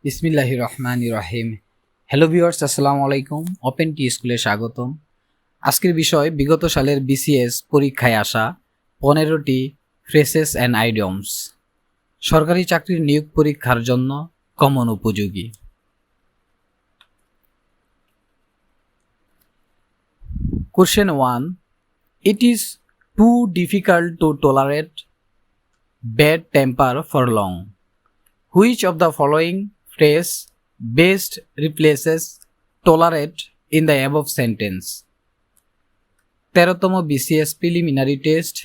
বিসমিল্লাহির রহমানির রহিম। Hello viewers, আসসালামু আলাইকুম। ওপেন টি স্কুলে স্বাগতম। আজকের বিষয় বিগত সালের বিসিএস পরীক্ষায় আসা 15টি ফ্রেসেস অ্যান্ড আইডিয়মস সরকারি চাকরির নিয়োগ পরীক্ষার জন্য কমন উপযোগী। Question 1. It is too difficult to tolerate bad temper for long. Which of the following phrase best replaces tolerate in the above sentence? 13তম BCS preliminary test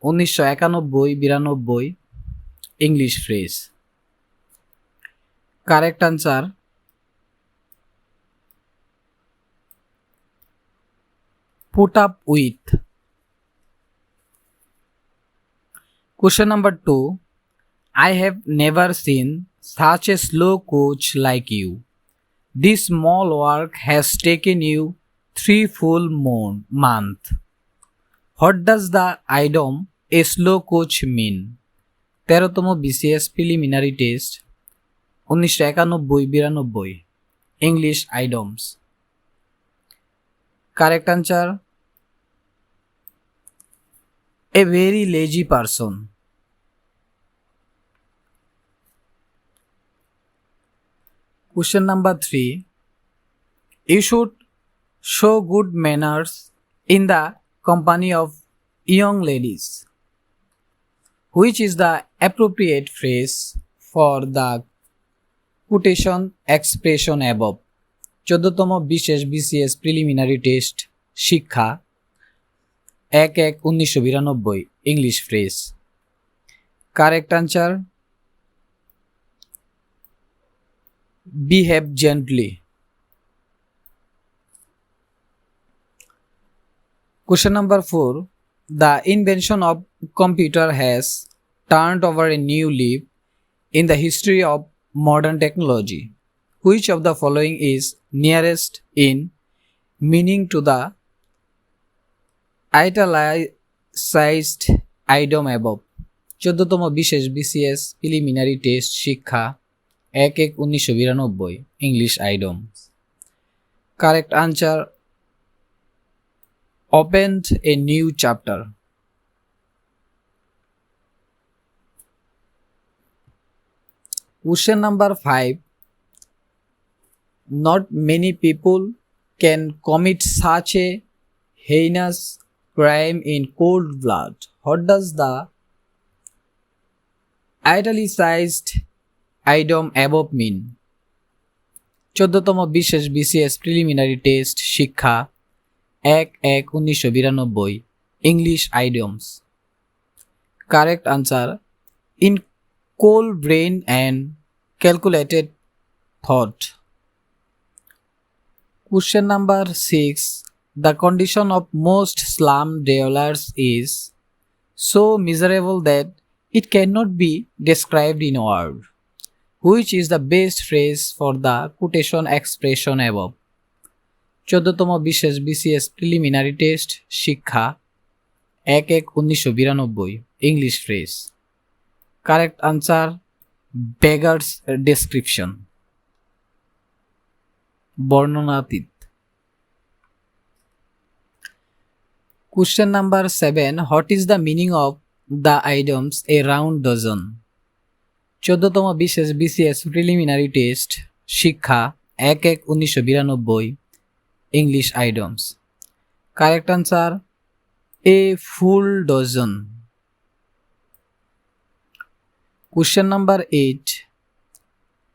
1991-92 English phrase. Correct answer put up with. Question number 2. I have never seen such a slow coach like you. This small work has taken you 3 full months. What does the idiom a slow coach mean? 13তম BCS preliminary test 1991-92 English idioms. Correct answer a very lazy person. Question number 3. You should show good manners in the company of young ladies. Which is the appropriate phrase for the quotation expression above? 14তম বিশেষ BCS preliminary test শিক্ষা 1-1-1992 English phrase. Correct answer behave gently. Question number 4. The invention of computer has turned over a new leaf in the history of modern technology. Which of the following is nearest in meaning to the italicized idiom above? 14তম বিশেষ BCS preliminary test শিক্ষা 1-1-1992 English idiom. Correct answer opened a new chapter. Question number 5. Not many people can commit such a heinous crime in cold blood. What does the italicized idiom above mean? 14তম বিশেষ BCS preliminary test শিক্ষা 1-1-1992 English idioms. Correct answer in cool brain and calculated thought. Question number 6. The condition of most slum dwellers is so miserable that it cannot be described in words. Which is the best phrase for the quotation expression above? 14তম বিশেষ BCS preliminary test শিক্ষা 1-1-1992 English phrase. Correct answer beggars description, বর্ণনাতীত। Question number 7. What is the meaning of the idioms a round dozen? 14তম বিশেষ BCS preliminary test শিক্ষা 1-1-1992 English idioms. Correct answer A full dozen. Question number 8.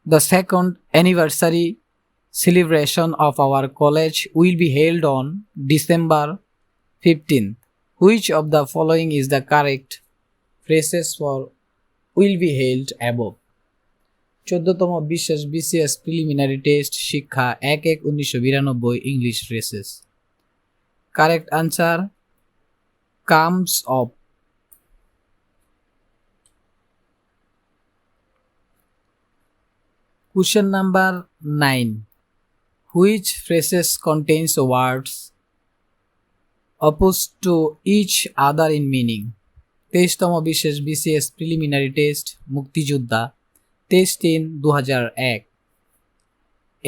The second anniversary celebration of our college will be held on December 15th. Which of the following is the correct phrases for will be held above? 14তম বিশেষ BCS preliminary test শিক্ষা 1-1-1992 English phrases. Correct answer comes of. Question number 9. Which phrases contains words opposed to each other in meaning? 23তম বিশেষ BCS preliminary test মুক্তিযোদ্ধা 23/3/2001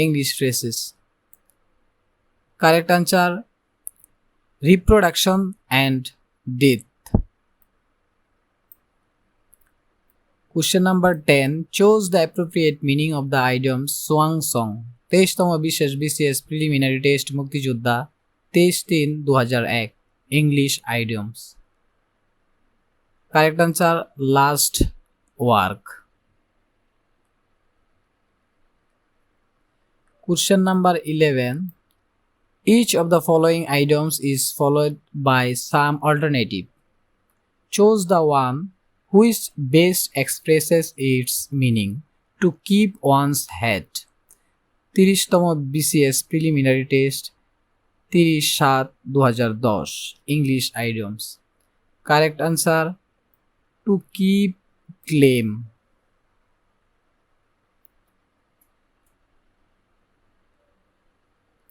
English phrases. Correct answer: reproduction and death. Question number 10. Choose the appropriate meaning of the idiom Swan Song. 23তম বিশেষ BCS preliminary test মুক্তিযোদ্ধা 23/3/2001 English idioms. Correct answer: last work. Question number 11. Each of the following idioms is followed by some alternative. Choose the one which best expresses its meaning: to keep one's head. 30তম BCS preliminary test 30/7/2010 English idioms. Correct answer: to keep claim.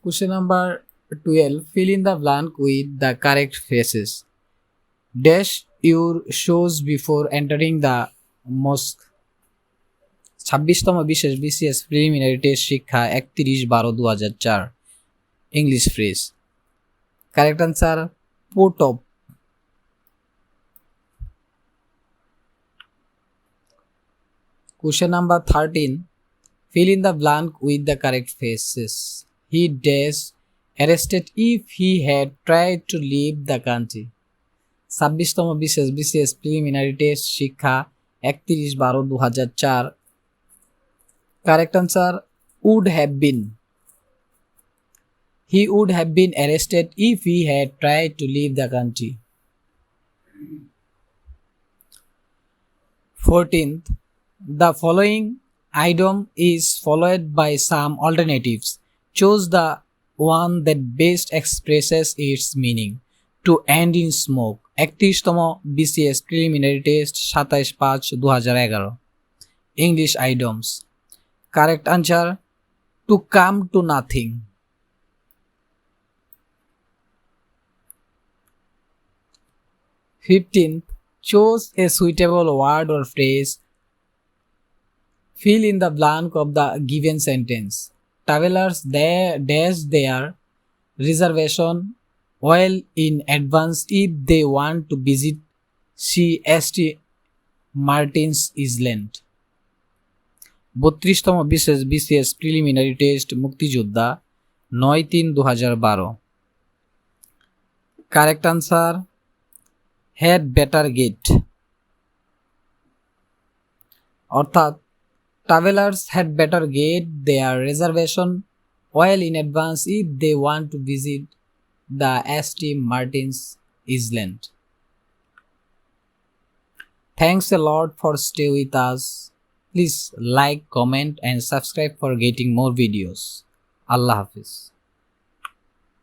Question number 12. Fill in the blank with the correct phrases. Dash your shoes before entering the mosque. 26তম বিশেষ BCS preliminary test শিক্ষা 31/12/2004 English phrase. Correct answer: put up. Question number 13. Fill in the blank with the correct phrases. He dash arrested if he had tried to leave the country. 26তম বিশেষ BCS preliminary test শিক্ষা 31/12/2004 Correct answer: would have been. He would have been arrested if he had tried to leave the country. 14th. The following idiom is followed by some alternatives. Choose the one that best expresses its meaning: to end in smoke. 31তম BCS preliminary test 27/5/2011 English idioms. Correct answer: to come to nothing. 15th. Choose a suitable word or phrase. Fill in the blank of the given sentence. Travelers dash their reservation well in advance if they want to visit St. Martin's Island. 32তম বিশেষ BCS preliminary test মুক্তিযোদ্ধা 9/3/2012 Correct answer: had better get. অর্থাৎ travelers had better get their reservation well in advance if they want to visit the St. Martin's Island. Thanks a lot for stay with us. Please like, comment and subscribe for getting more videos. Allah Hafiz.